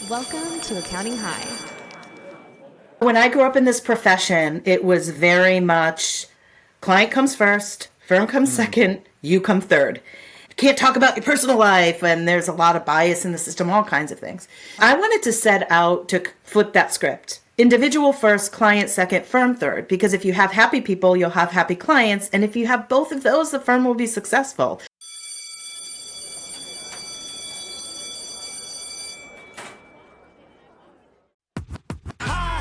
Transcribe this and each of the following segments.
Welcome to Accounting High. When I grew up in this profession, it was very much client comes first, firm comes second, you come third. You can't talk about your personal life, and there's a lot of bias in the system, all kinds of things. I wanted to set out to flip that script. Individual first, client second, firm third. Because if you have happy people, you'll have happy clients. And if you have both of those, the firm will be successful.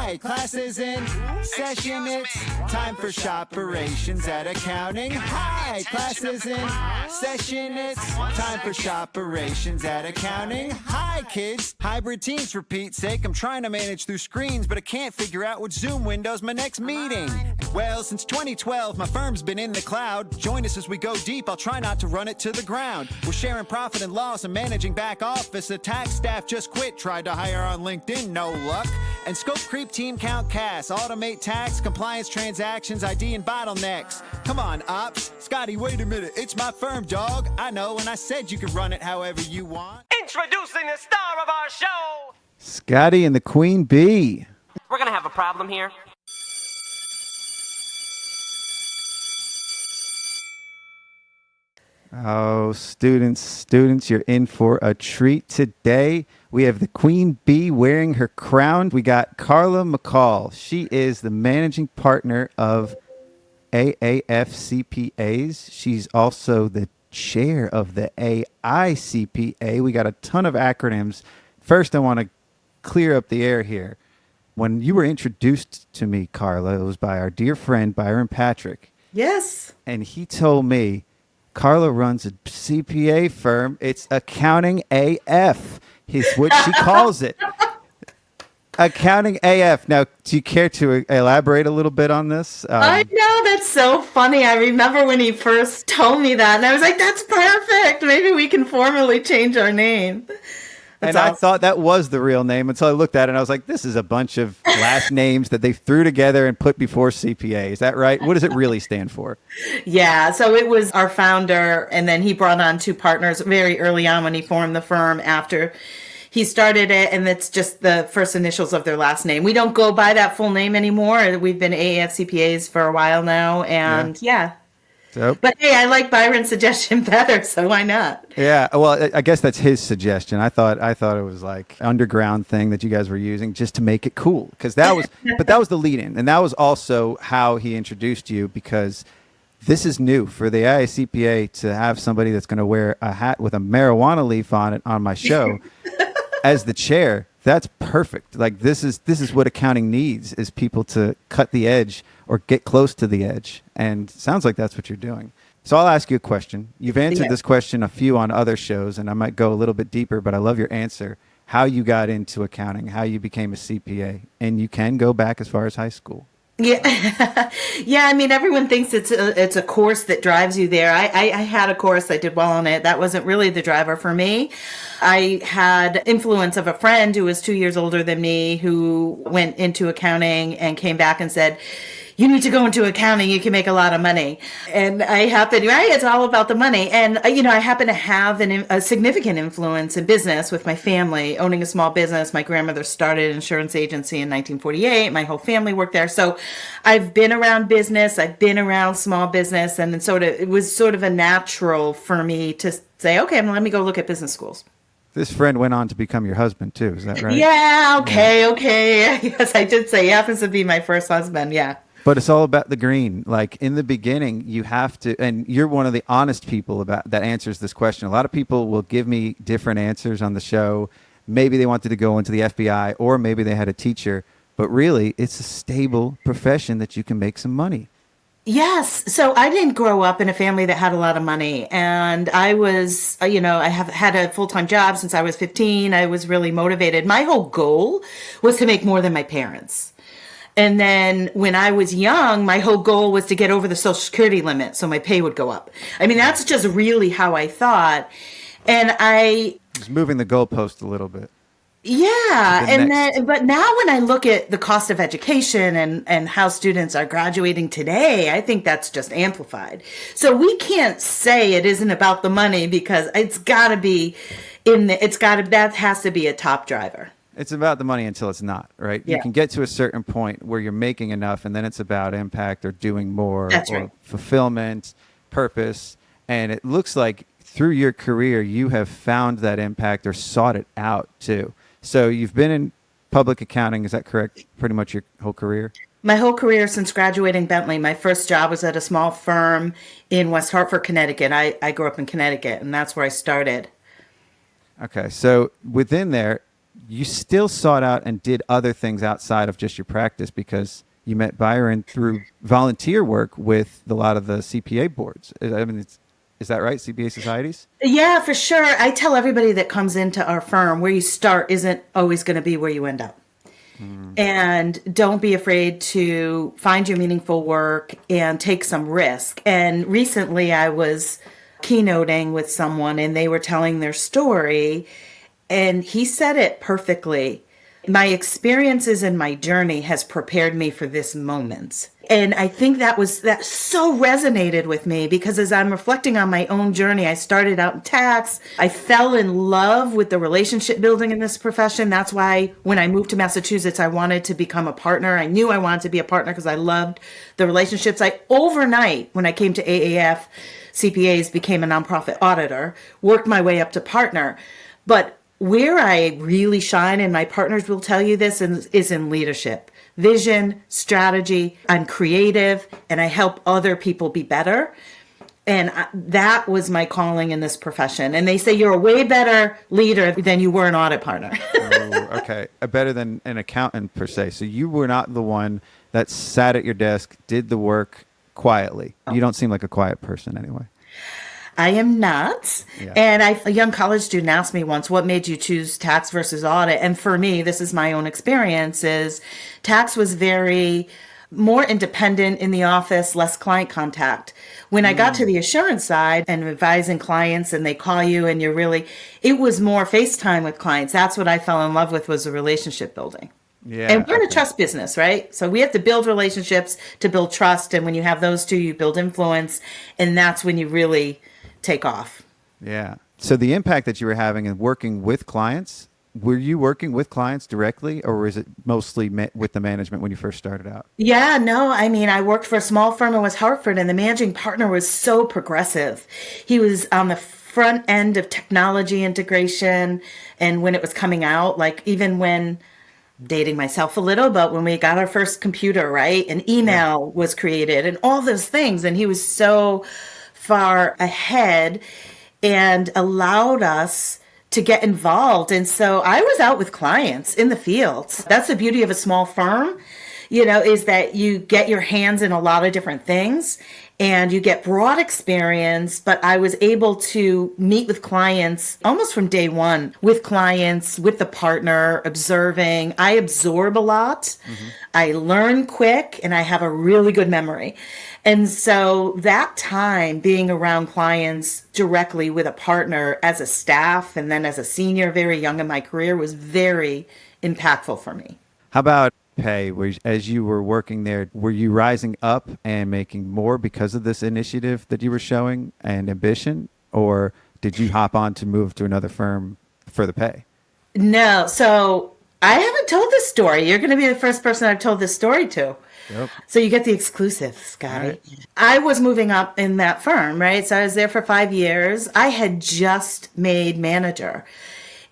Hi, class is in session. It's time for Shoperations at accounting. Hi, class is in session. It's time for Shoperations at accounting. Hi, kids. Hybrid teams, for Pete's sake. I'm trying to manage through screens, but I can't figure out which Zoom window's my next meeting. Well, since 2012, my firm's been in the cloud. Join us as we go deep. I'll try not to run it to the ground. We're sharing profit and loss and managing back office. The tax staff just quit. Tried to hire on LinkedIn, no luck. And scope creep, team count, CAS, automate tax, compliance, transactions, ID, and bottlenecks. Come on, ops. Scotty, wait a minute. It's my firm, dog. I know, and I said you could run it however you want. Introducing the star of our show, Scotty and the Queen Bee. We're gonna have a problem here. Oh, students, you're in for a treat today. We have the Queen Bee wearing her crown. We got Carla McCall. She is the managing partner of AAFCPAs. She's also the chair of the AICPA. We got a ton of acronyms. First, I want to clear up the air here. When you were introduced to me, Carla, it was by our dear friend, Byron Patrick. Yes. And he told me, Carla runs a CPA firm. It's Accounting AF is what she calls it. Accounting AF. Now, do you care to elaborate a little bit on this? I know, that's so funny. I remember when he first told me that, and I was like, that's perfect. Maybe we can formally change our name. That's awesome. awesome. I thought that was the real name until I looked at it and I was like, this is a bunch of last names that they threw together and put before CPA. Is that right? What does it really stand for? Yeah, so it was our founder, and then he brought on two partners very early on when he formed the firm after he started it, and it's just the first initials of their last name. We don't go by that full name anymore. We've been AAFCPAs for a while now, and yeah. But hey, I like Byron's suggestion better, so why not? Yeah, well, I guess that's his suggestion. I thought it was like underground thing that you guys were using just to make it cool, because that was, but that was the lead-in, and that was also how he introduced you, because this is new for the AICPA to have somebody that's going to wear a hat with a marijuana leaf on it on my show as the chair. That's perfect. Like this is what accounting needs, is people to cut the edge or get close to the edge. And it sounds like that's what you're doing. So I'll ask you a question. You've answered this question a few on other shows, and I might go a little bit deeper, but I love your answer. How you got into accounting, how you became a CPA, and you can go back as far as high school. Yeah, yeah. I mean, everyone thinks it's a course that drives you there. I had a course, I did well on it. That wasn't really the driver for me. I had influence of a friend who was 2 years older than me, who went into accounting and came back and said, you need to go into accounting. You can make a lot of money. And I happen, right? It's all about the money. And, I happen to have a significant influence in business with my family, owning a small business. My grandmother started an insurance agency in 1948. My whole family worked there. So I've been around business. I've been around small business. And then it was sort of a natural for me to say, okay, let me go look at business schools. This friend went on to become your husband too. Is that right? Yeah. Okay. Yes, I did say he happens to be my first husband. Yeah. But it's all about the green. Like in the beginning, you have to, and you're one of the honest people that answers this question. A lot of people will give me different answers on the show. Maybe they wanted to go into the FBI, or maybe they had a teacher, but really it's a stable profession that you can make some money. Yes. So I didn't grow up in a family that had a lot of money, and I was, I have had a full-time job since I was 15. I was really motivated. My whole goal was to make more than my parents. And then when I was young, my whole goal was to get over the Social Security limit so my pay would go up. I mean, that's just really how I thought. And I... Just moving the goalpost a little bit. Yeah. But now when I look at the cost of education and how students are graduating today, I think that's just amplified. So we can't say it isn't about the money, because it's got to be that has to be a top driver. It's about the money until it's not, right? Yeah. You can get to a certain point where you're making enough, and then it's about impact or doing more That's or right. fulfillment, purpose. And it looks like through your career, you have found that impact or sought it out too. So you've been in public accounting, is that correct? Pretty much your whole career? My whole career since graduating Bentley, my first job was at a small firm in West Hartford, Connecticut. I grew up in Connecticut, and that's where I started. Okay. So within there, you still sought out and did other things outside of just your practice because you met Byron through volunteer work with a lot of the CPA boards. I mean, is that right? CPA societies? Yeah, for sure. I tell everybody that comes into our firm, where you start isn't always going to be where you end up. And don't be afraid to find your meaningful work and take some risk. And recently I was keynoting with someone and they were telling their story, and he said it perfectly. My experiences and my journey has prepared me for this moment. And I think that so resonated with me because as I'm reflecting on my own journey, I started out in tax. I fell in love with the relationship building in this profession. That's why when I moved to Massachusetts, I wanted to become a partner. I knew I wanted to be a partner because I loved the relationships. I overnight, when I came to AAFCPAs, became a nonprofit auditor, worked my way up to partner. But where I really shine, and my partners will tell you this, is in leadership, vision, strategy. I'm creative, and I help other people be better. And that was my calling in this profession. And they say you're a way better leader than you were an audit partner. Oh, okay. Better than an accountant per se. So you were not the one that sat at your desk, did the work quietly. You don't seem like a quiet person anyway. I am not. Yeah. And a young college student asked me once, what made you choose tax versus audit? And for me, this is my own experience, is tax was very more independent in the office, less client contact. When I got to the assurance side and advising clients and they call you and it was more FaceTime with clients. That's what I fell in love with, was the relationship building. Yeah. And we're in a trust business, right? So we have to build relationships to build trust. And when you have those two, you build influence. And that's when you really take off. Yeah. So the impact that you were having and working with clients, were you working with clients directly, or was it mostly with the management when you first started out? Yeah, no, I mean, I worked for a small firm in West Hartford, and the managing partner was so progressive. He was on the front end of technology integration, and when it was coming out, like even when, dating myself a little, but when we got our first computer, right, an email was created and all those things, and he was so far ahead and allowed us to get involved. And so I was out with clients in the field. That's the beauty of a small firm, is that you get your hands in a lot of different things and you get broad experience. But I was able to meet with clients almost from day one, with clients, with the partner, observing. I absorb a lot. I learn quick, and I have a really good memory. And so that time being around clients directly with a partner as a staff and then as a senior, very young in my career, was very impactful for me. How about pay? As you were working there, were you rising up and making more because of this initiative that you were showing and ambition? Or did you hop on to move to another firm for the pay? No. So I haven't told this story. You're going to be the first person I've told this story to. Yep. So you get the exclusive, Scotty. Right. I was moving up in that firm, right? So I was there for 5 years. I had just made manager.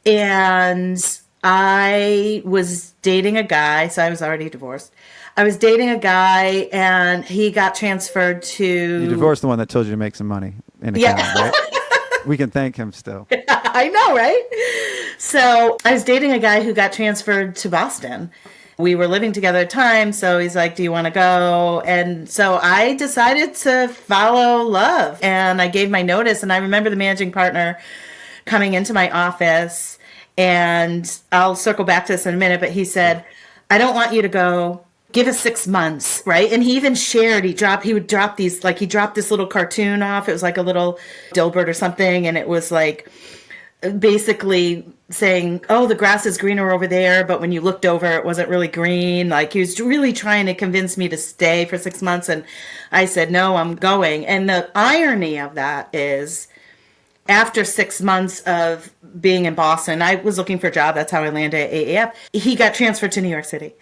And I was dating a guy, so I was already divorced. I was dating a guy, and he got transferred to... You divorced the one that told you to make some money in accounting, right? We can thank him still. I know, right? So I was dating a guy who got transferred to Boston. We were living together at the time, so he's like, do you want to go? And so I decided to follow love, and I gave my notice. And I remember the managing partner coming into my office, and I'll circle back to this in a minute, but he said, I don't want you to go. Give us 6 months, right? And he even shared, he would drop these, like he dropped this little cartoon off. It was like a little Dilbert or something, and it was like basically saying, oh, the grass is greener over there, but when you looked over, it wasn't really green. Like he was really trying to convince me to stay for 6 months. And I said, no, I'm going. And the irony of that is after 6 months of being in Boston, I was looking for a job. That's how I landed at AAF. He got transferred to New York City.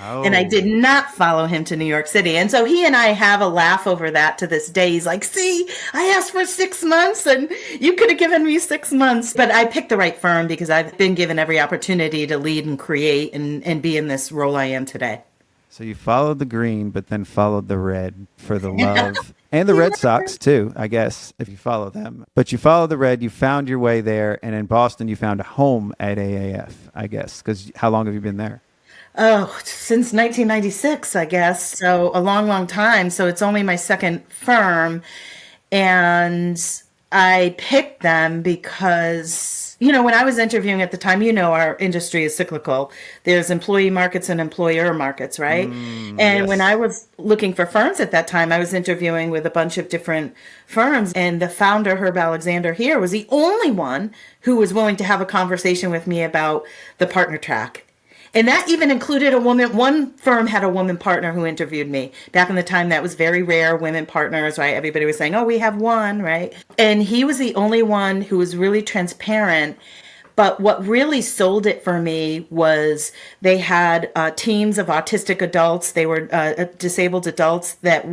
Oh. And I did not follow him to New York City. And so he and I have a laugh over that to this day. He's like, see, I asked for 6 months and you could have given me 6 months. But I picked the right firm because I've been given every opportunity to lead and create and be in this role I am today. So you followed the green, but then followed the red for the love. And the Red Sox, too, I guess, if you follow them. But you followed the red, you found your way there, and in Boston, you found a home at AAF, I guess. Because how long have you been there? Oh, since 1996, I guess. So a long, long time. So it's only my second firm. And I picked them because, you know, when I was interviewing at the time, you know, our industry is cyclical. There's employee markets and employer markets, right? And yes. when I was looking for firms at that time, I was interviewing with a bunch of different firms. And the founder, Herb Alexander here, was the only one who was willing to have a conversation with me about the partner track. And that even included a woman. One firm had a woman partner who interviewed me. Back in the time, that was very rare, women partners, right? Everybody was saying, oh, we have one, right? And he was the only one who was really transparent. But what really sold it for me was they had teams of autistic adults. They were disabled adults that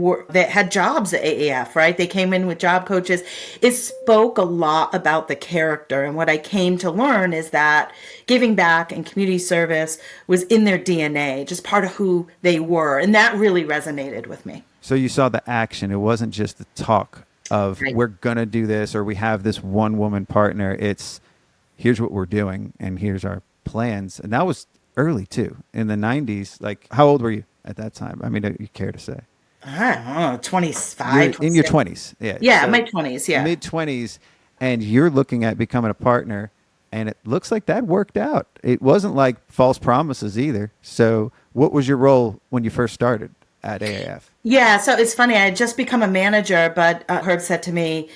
had jobs at AAF, right? They came in with job coaches. It spoke a lot about the character. And what I came to learn is that giving back and community service was in their DNA, just part of who they were. And that really resonated with me. So you saw the action. It wasn't just the talk of Right. we're going to do this or we have this one woman partner. It's here's what we're doing and here's our plans. And that was early too. In the 90s, like how old were you at that time? I mean, do you care to say? I don't know, 25. In your 20s. Yeah. Yeah, So my 20s, yeah. Mid 20s. And you're looking at becoming a partner. And it looks like that worked out. It wasn't like false promises either. So what was your role when you first started at AAF? Yeah, so it's funny. I had just become a manager, but Herb said to me,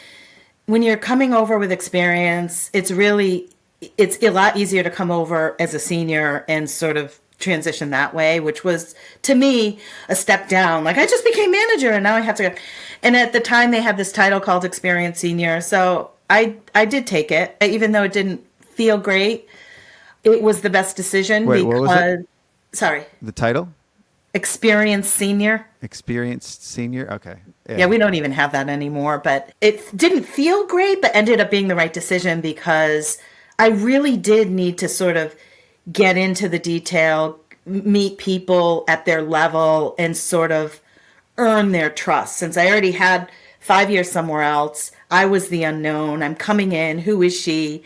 when you're coming over with experience, it's a lot easier to come over as a senior and sort of transition that way, which was, to me, a step down. Like, I just became manager and now I have to go. And at the time, they had this title called Experienced Senior. So I did take it, even though it didn't feel great. It was the best decision. Wait, because, what was it? Sorry, The title? Experienced Senior. Experienced senior? Okay. Yeah, we don't even have that anymore, but it didn't feel great, but ended up being the right decision because I really did need to sort of get into the detail, meet people at their level, and sort of earn their trust. Since I already had 5 years somewhere else, I was the unknown. I'm coming in. Who is she?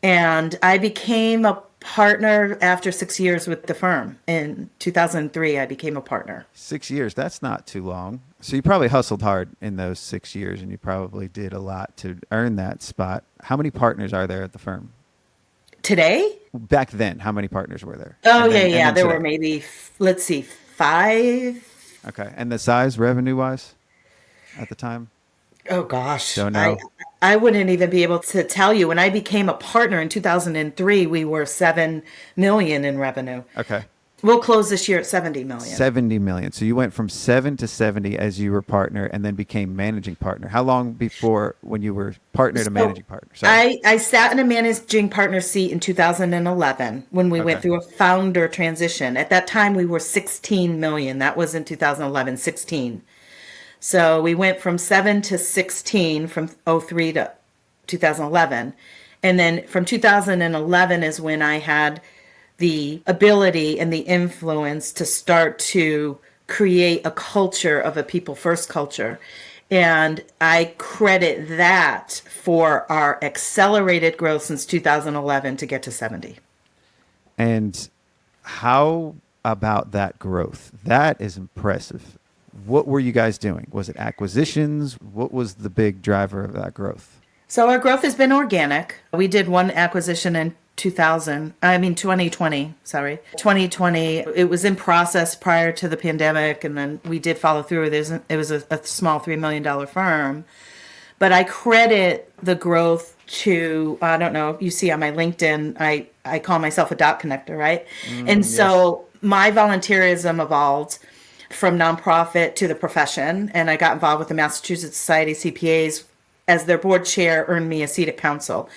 And I became a partner after 6 years with the firm. In 2003, I became a partner. 6 years. That's not too long. So you probably hustled hard in those 6 years and you probably did a lot to earn that spot. How many partners are there at the firm? Today? Back then, how many partners were there? Oh, And then- and yeah. then There today? were maybe, let's see, 5. Okay. And the size, revenue-wise, at the time? Oh, gosh. Don't know. I wouldn't even be able to tell you. When I became a partner in 2003, we were $7 million in revenue. Okay. We'll close this year at $70 million. 70 million. So you went from 7 to 70 as you were partner and then became managing partner. How long before when you were partner to managing partner? Sorry. I sat in a managing partner seat in 2011 when we went Okay. through a founder transition. At that time, we were 16 million. That was in 2011, 16. So we went from 7 to 16 from 03 to 2011. And then from 2011 is when I had the ability and the influence to start to create a culture of a people first culture. And I credit that for our accelerated growth since 2011 to get to 70. And how about that growth? That is impressive. What were you guys doing? Was it acquisitions? What was the big driver of that growth? So our growth has been organic. We did one acquisition in 2020, sorry. 2020, it was in process prior to the pandemic, and then we did follow through. It was a small $3 million firm. But I credit the growth to, I don't know, you see on my LinkedIn, I call myself a dot connector, right? And so my volunteerism evolved from nonprofit to the profession, and I got involved with the Massachusetts Society CPAs as their board chair, earned me a seat at council.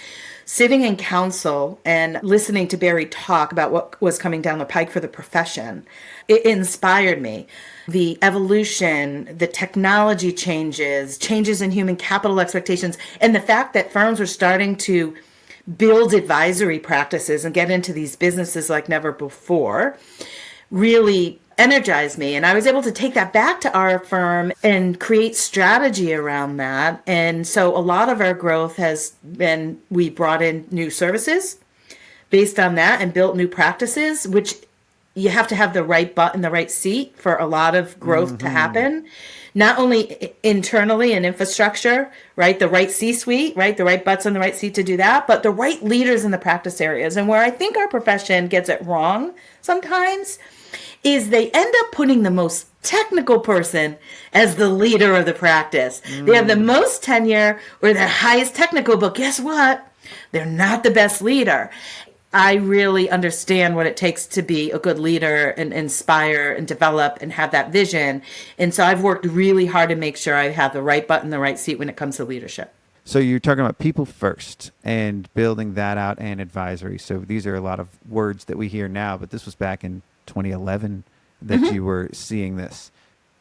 Sitting in council and listening to Barry talk about what was coming down the pike for the profession, it inspired me. The evolution, the technology changes in human capital expectations, and the fact that firms were starting to build advisory practices and get into these businesses like never before really energized me. And I was able to take that back to our firm and create strategy around that. And so a lot of our growth has been, we brought in new services based on that and built new practices, which you have to have the right butt in the right seat for a lot of growth to happen. Not only internally in infrastructure, right? The right C-suite, right? The right butts in the right seat to do that, but the right leaders in the practice areas. And where I think our profession gets it wrong sometimes is they end up putting the most technical person as the leader of the practice. They have the most tenure or the highest technical, but guess what? They're not the best leader. I really understand what it takes to be a good leader and inspire and develop and have that vision. And so I've worked really hard to make sure I have the right butt in the right seat when it comes to leadership. So you're talking about people first and building that out and advisory. So these are a lot of words that we hear now, but this was back in 2011 that you were seeing this.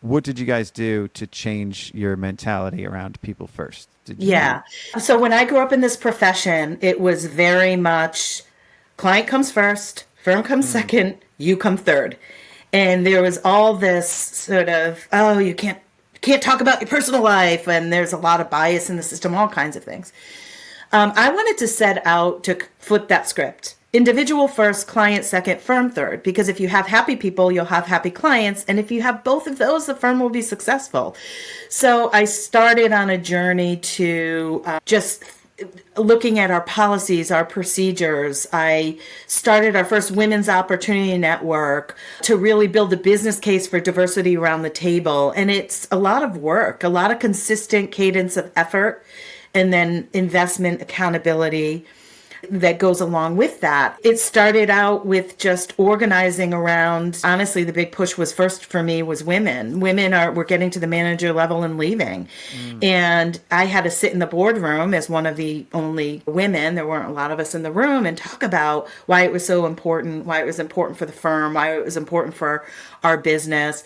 What did you guys do to change your mentality around people first? So when I grew up in this profession, it was very much client comes first, firm comes second, you come third. And there was all this sort of, oh, you can't talk about your personal life. And there's a lot of bias in the system, all kinds of things. I wanted to set out to flip that script. Individual first, client second, firm third. Because if you have happy people, you'll have happy clients. And if you have both of those, the firm will be successful. So I started on a journey to just looking at our policies, our procedures. I started our first Women's Opportunity Network to really build a business case for diversity around the table. And it's a lot of work, a lot of consistent cadence of effort, and then investment accountability that goes along with that. It started out with just organizing around, honestly, the big push was first for me was women. Were getting to the manager level and leaving. And I had to sit in the boardroom as one of the only women. There weren't a lot of us in the room, and talk about why it was so important, why it was important for the firm, why it was important for our business.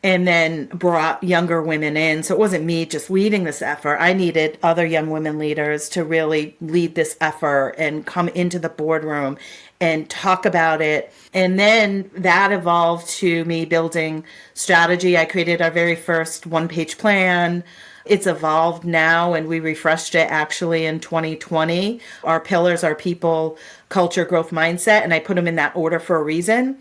And then brought younger women in. So it wasn't me just leading this effort. I needed other young women leaders to really lead this effort and come into the boardroom and talk about it. And then that evolved to me building strategy. I created our very first one-page plan. It's evolved now, and we refreshed it actually in 2020. Our pillars are people, culture, growth, mindset, and I put them in that order for a reason.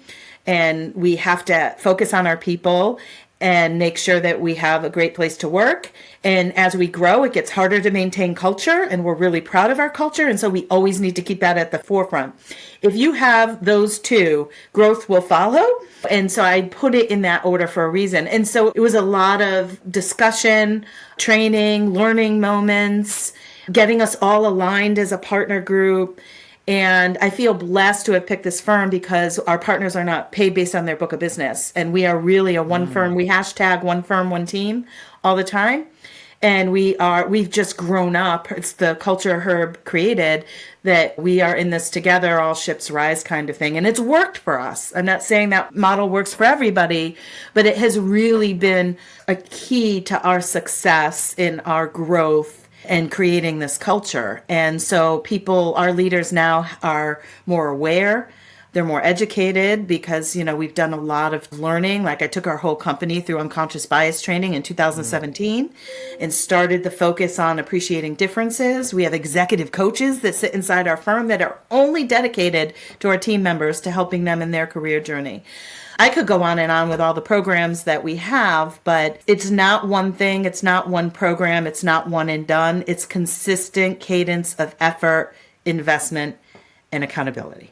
And we have to focus on our people and make sure that we have a great place to work. And as we grow, it gets harder to maintain culture, and we're really proud of our culture. And so we always need to keep that at the forefront. If you have those two, growth will follow. And so I put it in that order for a reason. And so it was a lot of discussion, training, learning moments, getting us all aligned as a partner group. And I feel blessed to have picked this firm because our partners are not paid based on their book of business. And we are really a one firm. We hashtag one firm, one team all the time. And we've just grown up. It's the culture Herb created that we are in this together, all ships rise kind of thing. And it's worked for us. I'm not saying that model works for everybody, but it has really been a key to our success in our growth and creating this culture. And so our leaders now are more aware. They're more educated because, we've done a lot of learning. Like I took our whole company through unconscious bias training in 2017 and started the focus on appreciating differences. We have executive coaches that sit inside our firm that are only dedicated to our team members to helping them in their career journey. I could go on and on with all the programs that we have, but it's not one thing. It's not one program. It's not one and done. It's consistent cadence of effort, investment, and accountability.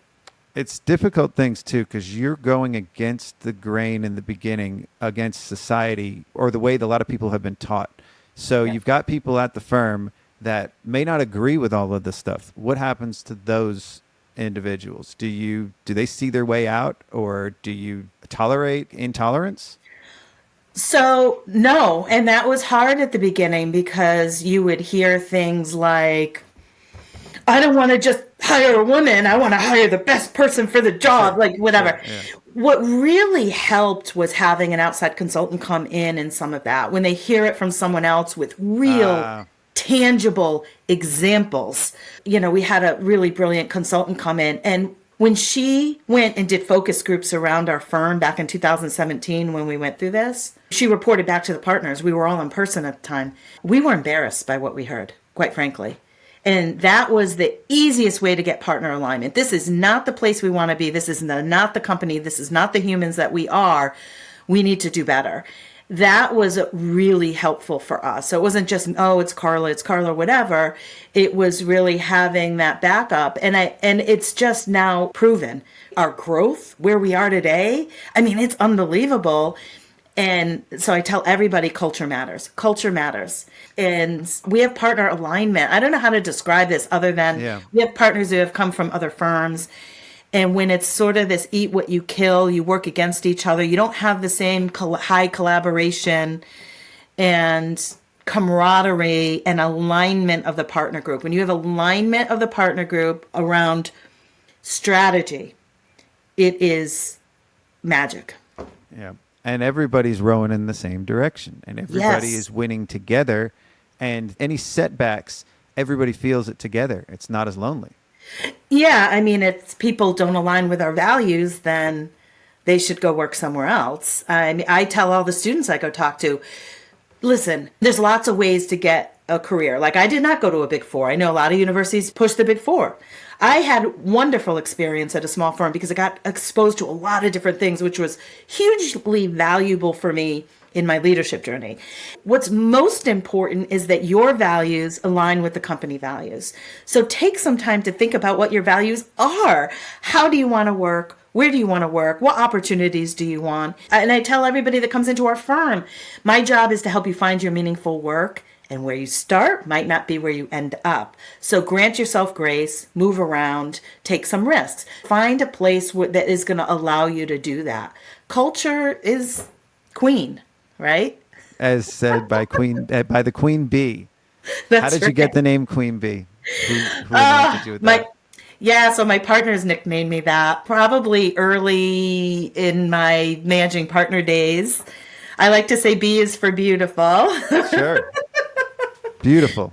It's difficult things too, because you're going against the grain in the beginning, against society or the way that a lot of people have been taught. So you've got people at the firm that may not agree with all of this stuff. What happens to those individuals? Do they see their way out, or do you tolerate intolerance? So, no. And that was hard at the beginning because you would hear things like, I don't want to just hire a woman. I want to hire the best person for the job, like whatever. Sure, yeah. What really helped was having an outside consultant come in and some of that. When they hear it from someone else with real tangible examples. You know, we had a really brilliant consultant come in, and when she went and did focus groups around our firm back in 2017 when we went through this, she reported back to the partners. We were all in person at the time. We were embarrassed by what we heard, quite frankly. And that was the easiest way to get partner alignment. This is not the place we want to be. This is not the company. This is not the humans that we are. We need to do better. That was really helpful for us. So it wasn't just, oh, it's Carla, whatever. It was really having that backup. And it's just now proven our growth, where we are today. I mean, it's unbelievable. And so I tell everybody culture matters. Culture matters. And we have partner alignment. I don't know how to describe this other than we have partners who have come from other firms. And when it's sort of this eat what you kill, you work against each other. You don't have the same high collaboration and camaraderie and alignment of the partner group. When you have alignment of the partner group around strategy, it is magic. Yeah. And everybody's rowing in the same direction, and everybody is winning together. And any setbacks, everybody feels it together. It's not as lonely. Yeah, I mean, if people don't align with our values, then they should go work somewhere else. I mean, I tell all the students I go talk to, listen, there's lots of ways to get a career. Like, I did not go to a Big Four. I know a lot of universities push the Big Four. I had wonderful experience at a small firm because I got exposed to a lot of different things, which was hugely valuable for me in my leadership journey. What's most important is that your values align with the company values. So take some time to think about what your values are. How do you want to work? Where do you want to work? What opportunities do you want? And I tell everybody that comes into our firm, my job is to help you find your meaningful work. And where you start might not be where you end up. So grant yourself grace, move around, take some risks. Find a place that is going to allow you to do that. Culture is queen, right? As said by the Queen Bee. That's How did you get the name Queen Bee? Who anointed you with that? So my partners nicknamed me that probably early in my managing partner days. I like to say B is for beautiful. Sure. Beautiful.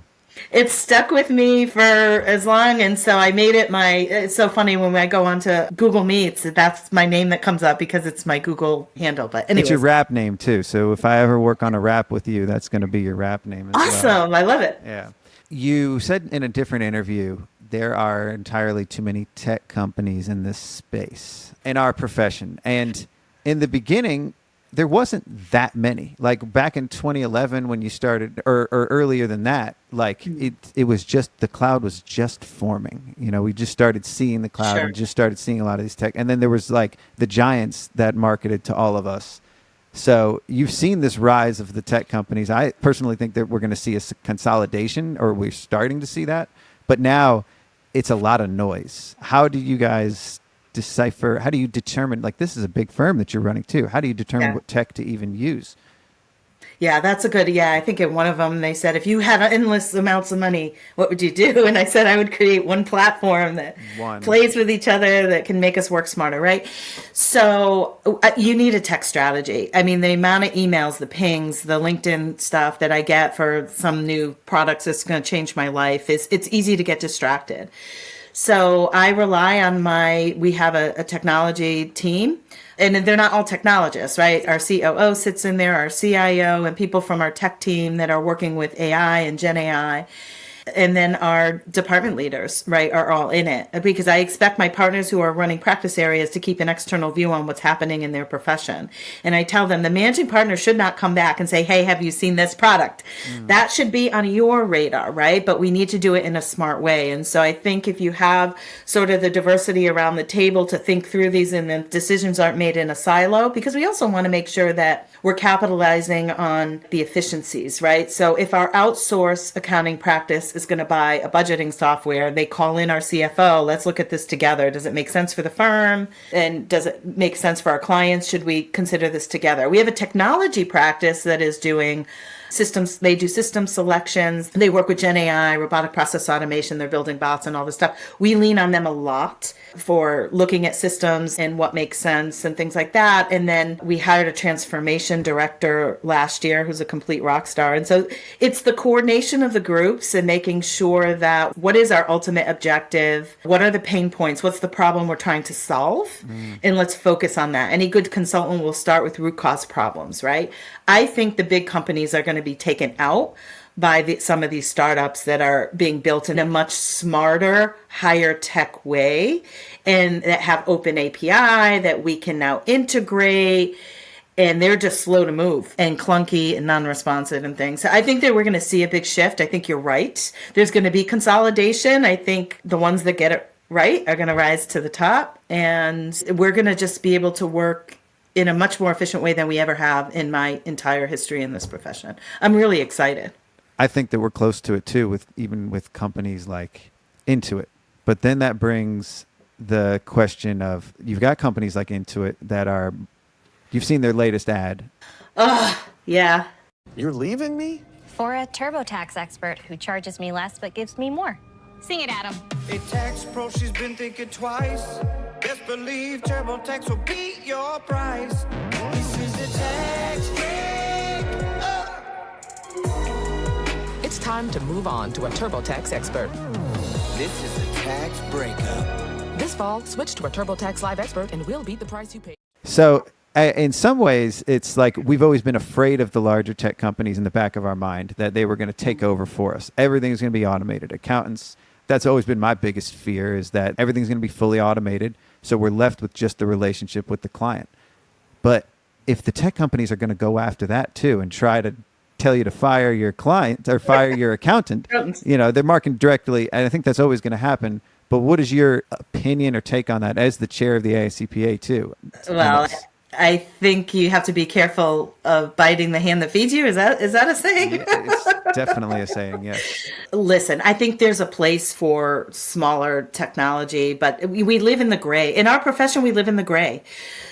It's stuck with me for as long, and so I made it it's so funny when I go onto Google Meets, that's my name that comes up because it's my Google handle. But anyways. It's your rap name too, so if I ever work on a rap with you, that's going to be your rap name as well. Awesome, I love it. Yeah. You said in a different interview, there are entirely too many tech companies in this space, in our profession. And in the beginning, there wasn't that many. Like back in 2011 when you started, or earlier than that, like it was just, the cloud was just forming. You know, we just started seeing the cloud and just started seeing a lot of these tech. And then there was like the giants that marketed to all of us. So you've seen this rise of the tech companies. I personally think that we're going to see a consolidation, or we're starting to see that. But now it's a lot of noise. How do you guys decipher, how do you determine, like, this is a big firm that you're running too, how do you determine what tech to even use? Yeah, that's a good, I think in one of them they said, if you had endless amounts of money, what would you do? And I said I would create one platform that plays with each other, that can make us work smarter, right? So you need a tech strategy. I mean, the amount of emails, the pings, the LinkedIn stuff that I get for some new products that's going to change my life, it's easy to get distracted. So I rely on we have a technology team, and they're not all technologists, right? Our COO sits in there, our CIO, and people from our tech team that are working with AI and Gen AI. And then our department leaders, right, are all in it, because I expect my partners who are running practice areas to keep an external view on what's happening in their profession. And I tell them the managing partner should not come back and say, hey, have you seen this product? That should be on your radar, right? But we need to do it in a smart way. And so I think if you have sort of the diversity around the table to think through these, and the decisions aren't made in a silo, because we also want to make sure that we're capitalizing on the efficiencies, right? So if our outsource accounting practice is going to buy a budgeting software. They call in our CFO. Let's look at this together. Does it make sense for the firm? And does it make sense for our clients? Should we consider this together? We have a technology practice that is doing systems. They do system selections. They work with Gen AI, robotic process automation. They're building bots and all this stuff. We lean on them a lot for looking at systems and what makes sense and things like that. And then we hired a transformation director last year who's a complete rock star. And so it's the coordination of the groups and making sure that what is our ultimate objective? What are the pain points? What's the problem we're trying to solve? And let's focus on that. Any good consultant will start with root cause problems, right? I think the big companies are going to be taken out by some of these startups that are being built in a much smarter, higher tech way, and that have open API that we can now integrate. And they're just slow to move and clunky and non-responsive and things. So I think that we're going to see a big shift. I think you're right. There's going to be consolidation. I think the ones that get it right are going to rise to the top. And we're going to just be able to work in a much more efficient way than we ever have in my entire history in this profession. I'm really excited. I think that we're close to it too, even with companies like Intuit. But then that brings the question of, you've got companies like Intuit that are, you've seen their latest ad. Yeah. You're leaving me? For a TurboTax expert who charges me less but gives me more. Sing it, Adam. A tax pro, she's been thinking twice. Best believe TurboTax will beat your price. This is a tax break. It's time to move on to a TurboTax expert. This is a tax breakup. This fall, switch to a TurboTax Live expert and we'll beat the price you pay. So in some ways, it's like we've always been afraid of the larger tech companies in the back of our mind, that they were going to take over for us. Everything's going to be automated. Accountants, that's always been my biggest fear, is that everything's going to be fully automated. So we're left with just the relationship with the client. But if the tech companies are going to go after that too and try to tell you to fire your client or fire your accountant, they're marketing directly. And I think that's always going to happen. But what is your opinion or take on that as the chair of the AICPA too? Well, I think you have to be careful of biting the hand that feeds you. Is that a saying? Yeah, it's definitely a saying, yes. Listen, I think there's a place for smaller technology, but we live in the gray. In our profession, we live in the gray.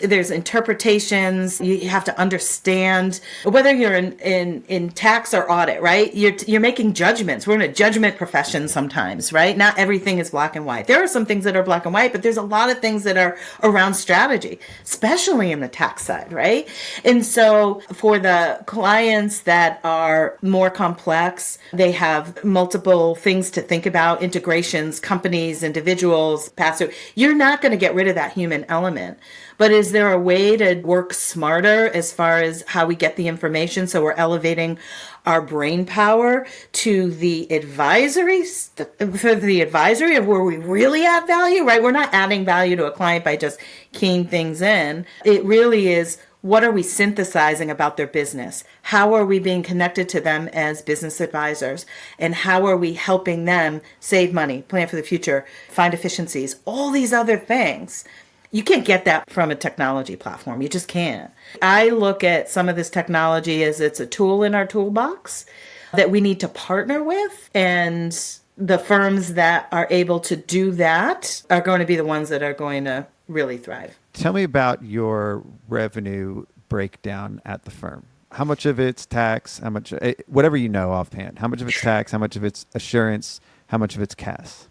There's interpretations. You have to understand whether you're in tax or audit, right? You're making judgments. We're in a judgment profession sometimes, right? Not everything is black and white. There are some things that are black and white, but there's a lot of things that are around strategy, especially in the tax side, right? And so for the clients that are more complex, they have multiple things to think about, integrations, companies, individuals, pass-through. You're not going to get rid of that human element. But is there a way to work smarter as far as how we get the information, so we're elevating our brain power to the advisory, for the advisory of where we really add value, right? We're not adding value to a client by just keying things in. It really is, what are we synthesizing about their business? How are we being connected to them as business advisors? And how are we helping them save money, plan for the future, find efficiencies, all these other things? You can't get that from a technology platform. You just can't. I look at some of this technology as it's a tool in our toolbox that we need to partner with. And the firms that are able to do that are going to be the ones that are going to really thrive. Tell me about your revenue breakdown at the firm. How much of it's tax? How much, whatever you know offhand, how much of it's tax? How much of it's assurance? How much of it's CAS?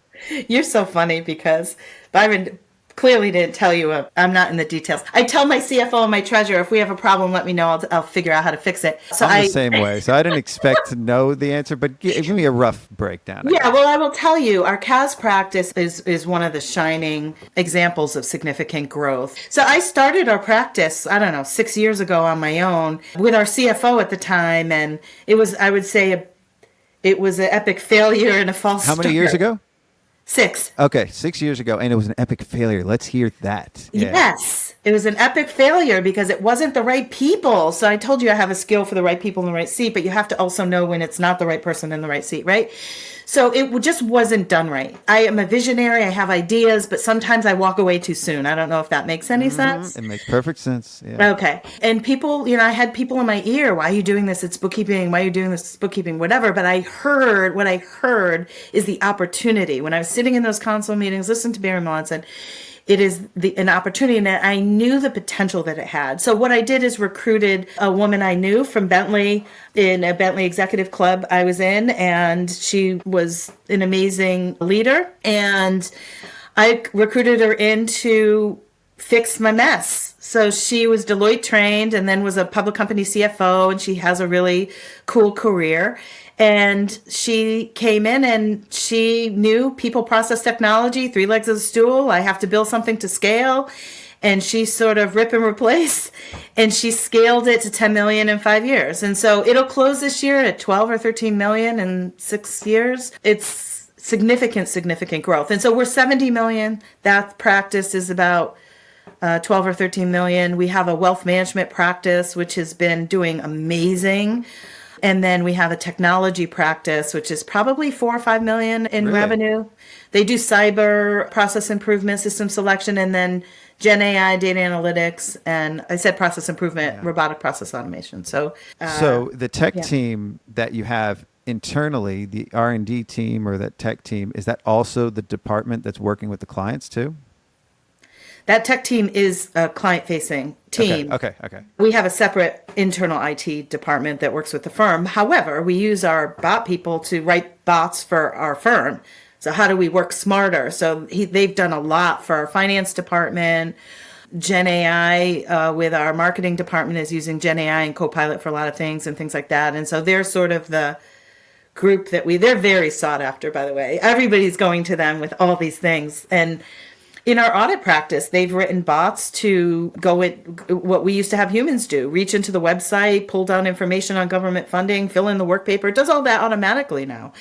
You're so funny because Byron clearly didn't tell you. I'm not in the details. I tell my CFO and my treasurer, if we have a problem, let me know. I'll figure out how to fix it. So I'm the same way. So I didn't expect to know the answer, but give me a rough breakdown. Yeah, well, I will tell you, our CAS practice is one of the shining examples of significant growth. So I started our practice, 6 years ago on my own with our CFO at the time. And it was, I would say, it was an epic failure and a false start. How many years ago? 6. Okay, 6 years ago, and it was an epic failure. Let's hear that. Yeah. Yes. It was an epic failure because it wasn't the right people. So I told you I have a skill for the right people in the right seat, but you have to also know when it's not the right person in the right seat, right? So it just wasn't done right. I am a visionary. I have ideas, but sometimes I walk away too soon. I don't know if that makes any sense. It makes perfect sense. Yeah. Okay. And people, I had people in my ear, why are you doing this? It's bookkeeping. Why are you doing this? It's bookkeeping, whatever. But what I heard is the opportunity. When I was sitting in those council meetings, listening to Byron Monson, it is an opportunity, and I knew the potential that it had. So what I did is recruited a woman I knew from Bentley, in a Bentley executive club I was in, and she was an amazing leader. And I recruited her in to fix my mess. So she was Deloitte trained and then was a public company CFO, and she has a really cool career. And she came in and she knew people, process, technology, 3 legs of the stool. I have to build something to scale. And she sort of rip and replace, and she scaled it to 10 million in 5 years. And so it'll close this year at 12 or 13 million in 6 years. It's significant growth. And so we're 70 million. That practice is about 12 or 13 million. We have a wealth management practice, which has been doing amazing. And then we have a technology practice, which is probably 4 or 5 million in revenue. They do cyber, process improvement, system selection, and then Gen AI, data analytics, and I said process improvement, robotic process automation. So the tech team that you have internally, the R&D team or that tech team, is that also the department that's working with the clients too? That tech team is a client-facing team. Okay. We have a separate internal IT department that works with the firm. However, we use our bot people to write bots for our firm. So how do we work smarter? So they've done a lot for our finance department. Gen AI with our marketing department is using Gen AI and Copilot for a lot of things and things like that. And so they're sort of the group they're very sought after, by the way. Everybody's going to them with all these things. And in our audit practice, they've written bots to go at what we used to have humans do, reach into the website, pull down information on government funding, fill in the work paper. It does all that automatically now.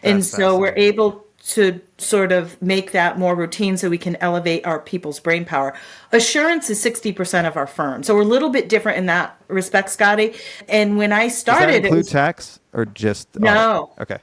And so we're able to sort of make that more routine so we can elevate our people's brain power. Assurance is 60% of our firm. So we're a little bit different in that respect, Scotty. And when I started... Does that include tax or just... No. Audit? Okay.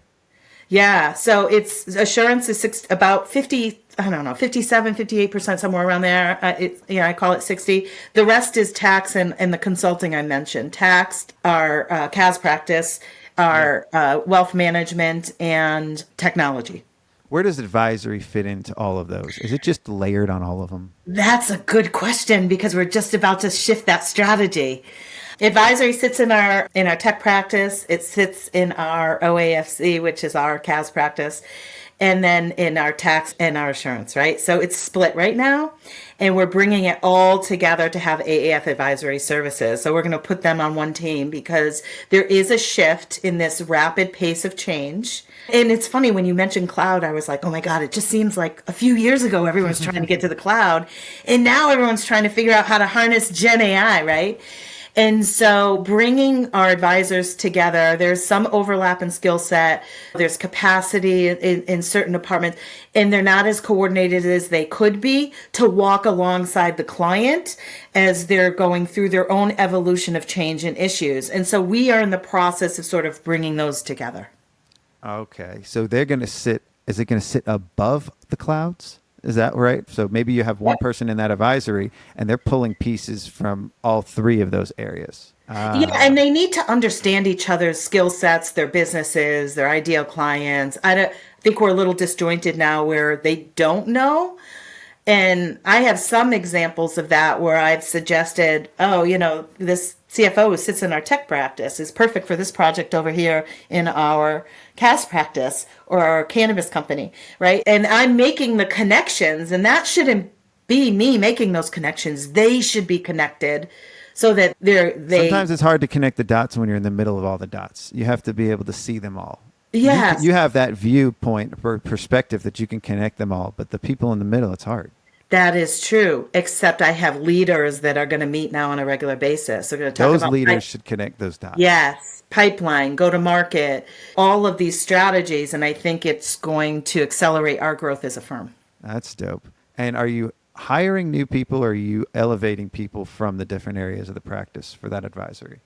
Yeah. So it's assurance is about 57, 58%, somewhere around there. I call it 60. The rest is tax and the consulting I mentioned. Tax, our CAS practice, our wealth management, and technology. Where does advisory fit into all of those? Is it just layered on all of them? That's a good question because we're just about to shift that strategy. Advisory sits in our tech practice. It sits in our OAFC, which is our CAS practice, and then in our tax and our assurance, right? So it's split right now, and we're bringing it all together to have AAF advisory services. So we're going to put them on one team because there is a shift in this rapid pace of change. And it's funny, when you mentioned cloud, I was like, oh my God, it just seems like a few years ago, everyone was trying to get to the cloud. And now everyone's trying to figure out how to harness Gen AI, right? And so bringing our advisors together, there's some overlap in skill set. There's capacity in certain departments, and they're not as coordinated as they could be to walk alongside the client as they're going through their own evolution of change and issues. And so we are in the process of sort of bringing those together. Okay. So they're going to is it going to sit above the clouds? Is that right? So maybe you have one person in that advisory and they're pulling pieces from all 3 of those areas. Yeah, and they need to understand each other's skill sets, their businesses, their ideal clients. I think we're a little disjointed now where they don't know. And I have some examples of that where I've suggested, this CFO who sits in our tech practice is perfect for this project over here in our CAS practice or our cannabis company, right? And I'm making the connections, and that shouldn't be me making those connections. They should be connected so that Sometimes it's hard to connect the dots when you're in the middle of all the dots. You have to be able to see them all. Yes. You have that viewpoint or perspective that you can connect them all, but the people in the middle, it's hard. That is true, except I have leaders that are going to meet now on a regular basis. They're going to talk about those leaders should connect those dots. Yes, pipeline, go to market, all of these strategies, and I think it's going to accelerate our growth as a firm. That's dope. And are you hiring new people, or are you elevating people from the different areas of the practice for that advisory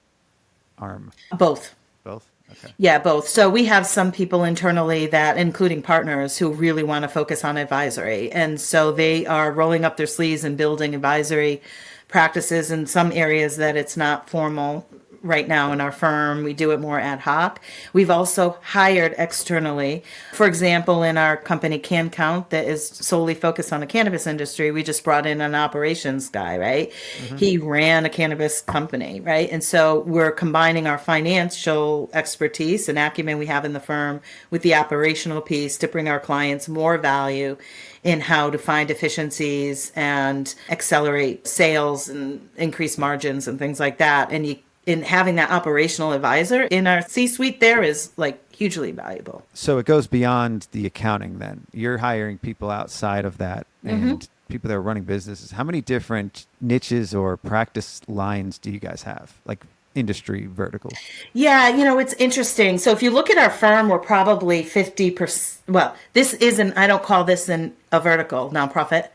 arm? Both. Both? Okay. Yeah, both. So we have some people internally that, including partners, who really want to focus on advisory. And so they are rolling up their sleeves and building advisory practices in some areas that it's not formal right now in our firm. We do it more ad hoc. We've also hired externally. For example, in our company CannCount, that is solely focused on the cannabis industry, we just brought in an operations guy, right? He ran a cannabis company, right? And so we're combining our financial expertise and acumen we have in the firm with the operational piece to bring our clients more value in how to find efficiencies and accelerate sales and increase margins and things like that. And in having that operational advisor in our C-suite there is like hugely valuable. So it goes beyond the accounting then. You're hiring people outside of that and people that are running businesses. How many different niches or practice lines do you guys have? Like industry verticals? Yeah, it's interesting. So if you look at our firm, we're probably 50%. Well, this isn't, I don't call this a vertical nonprofit.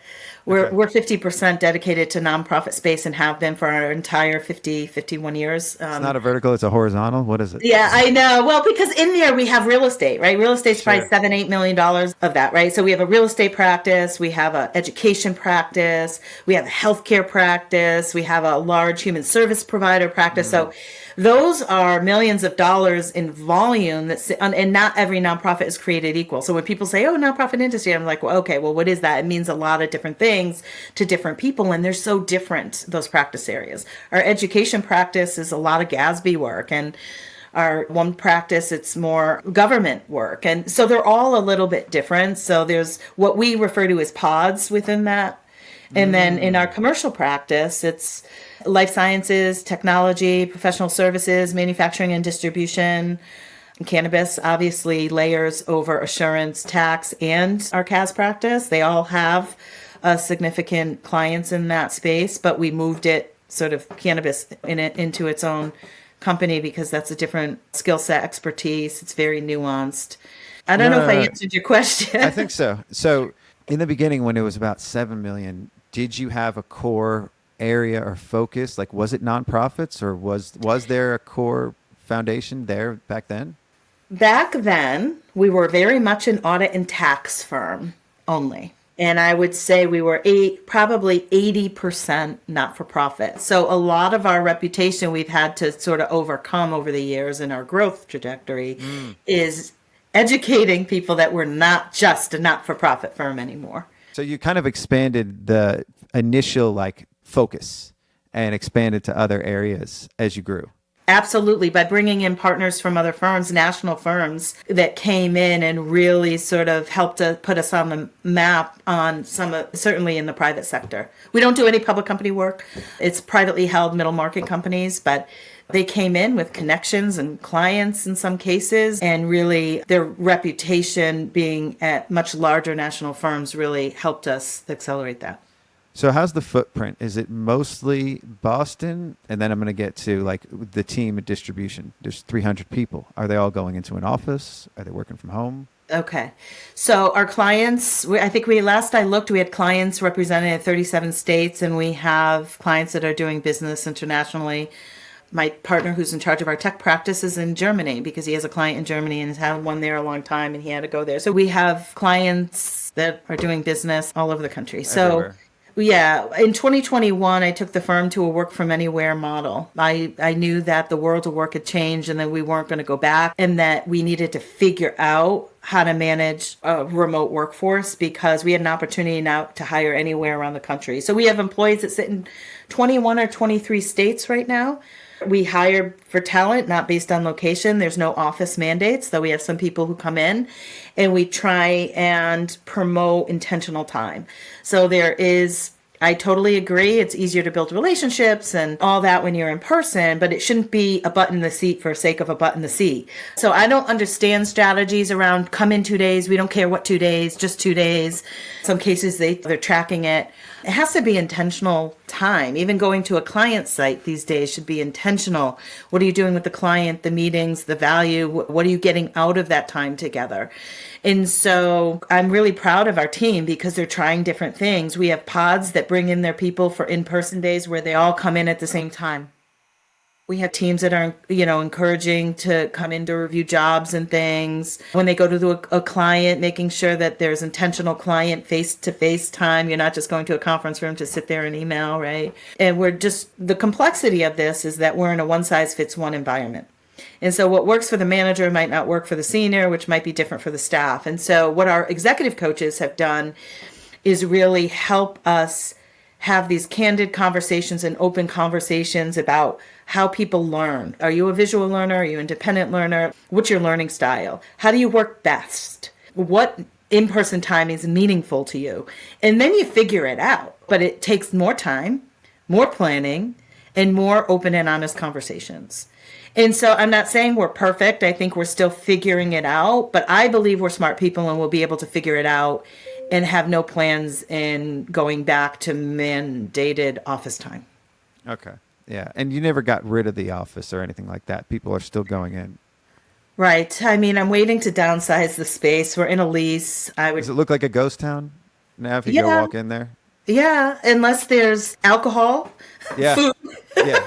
We're 50% dedicated to nonprofit space and have been for our entire 51 years. It's not a vertical, it's a horizontal. What is it? Yeah, I know. Well, because in there we have real estate, right? Real estate's probably $7-8 million of that, right? So we have a real estate practice, we have an education practice, we have a healthcare practice, we have a large human service provider practice. So those are millions of dollars in volume and not every nonprofit is created equal. So when people say, oh, nonprofit industry, I'm like, well, okay, well, what is that? It means a lot of different things to different people, and they're so different, those practice areas. Our education practice is a lot of GASB work, and our one practice, it's more government work. And so they're all a little bit different. So there's what we refer to as pods within that. And then in our commercial practice, it's life sciences, technology, professional services, manufacturing and distribution. Cannabis obviously layers over assurance, tax, and our CAS practice. They all have significant clients in that space, but we moved it sort of cannabis into its own company because that's a different skill set, expertise. It's very nuanced. I don't know if I answered your question. I think so. So in the beginning, when it was about 7 million, did you have a core area or focus? Like, was it nonprofits, or was there a core foundation there back then? Back then, we were very much an audit and tax firm only. And I would say we were probably 80% not-for-profit. So a lot of our reputation we've had to sort of overcome over the years in our growth trajectory is educating people that we're not just a not-for-profit firm anymore. So you kind of expanded the initial focus and expanded to other areas as you grew. Absolutely. By bringing in partners from other firms, national firms that came in and really sort of helped to put us on the map on certainly in the private sector. We don't do any public company work. It's privately held middle market companies, but they came in with connections and clients in some cases, and really their reputation being at much larger national firms really helped us accelerate that. So how's the footprint? Is it mostly Boston? And then I'm going to get to the team at distribution. There's 300 people. Are they all going into an office? Are they working from home? Okay. So our clients, I think last I looked, we had clients represented in 37 states, and we have clients that are doing business internationally. My partner who's in charge of our tech practice is in Germany because he has a client in Germany and has had one there a long time and he had to go there. So we have clients that are doing business all over the country. So yeah, in 2021, I took the firm to a work from anywhere model. I knew that the world of work had changed and that we weren't going to go back, and that we needed to figure out how to manage a remote workforce because we had an opportunity now to hire anywhere around the country. So we have employees that sit in 21 or 23 states right now. We hire for talent, not based on location. There's no office mandates, though we have some people who come in, and we try and promote intentional time. So there is I totally agree. It's easier to build relationships and all that when you're in person, but it shouldn't be a butt in the seat for sake of a butt in the seat. So I don't understand strategies around come in 2 days. We don't care what 2 days, just 2 days. Some cases they're tracking it. It has to be intentional time. Even going to a client site these days should be intentional. What are you doing with the client, the meetings, the value? What are you getting out of that time together? And so I'm really proud of our team because they're trying different things. We have pods that bring in their people for in-person days where they all come in at the same time. We have teams that are, encouraging to come in to review jobs and things. When they go to a client, making sure that there's intentional client face-to-face time. You're not just going to a conference room to sit there and email, right? And the complexity of this is that we're in a one-size-fits-one environment. And so what works for the manager might not work for the senior, which might be different for the staff. And so what our executive coaches have done is really help us have these candid conversations and open conversations about how people learn. Are you a visual learner? Are you an independent learner? What's your learning style? How do you work best? What in-person time is meaningful to you? And then you figure it out. But it takes more time, more planning, and more open and honest conversations. And so I'm not saying we're perfect. I think we're still figuring it out, but I believe we're smart people and we'll be able to figure it out and have no plans in going back to mandated office time. Okay. Yeah. And you never got rid of the office or anything like that. People are still going in. Right. I mean, I'm waiting to downsize the space. We're in a lease. Does it look like a ghost town now if you go walk in there? Yeah. Unless there's alcohol, food. Yeah.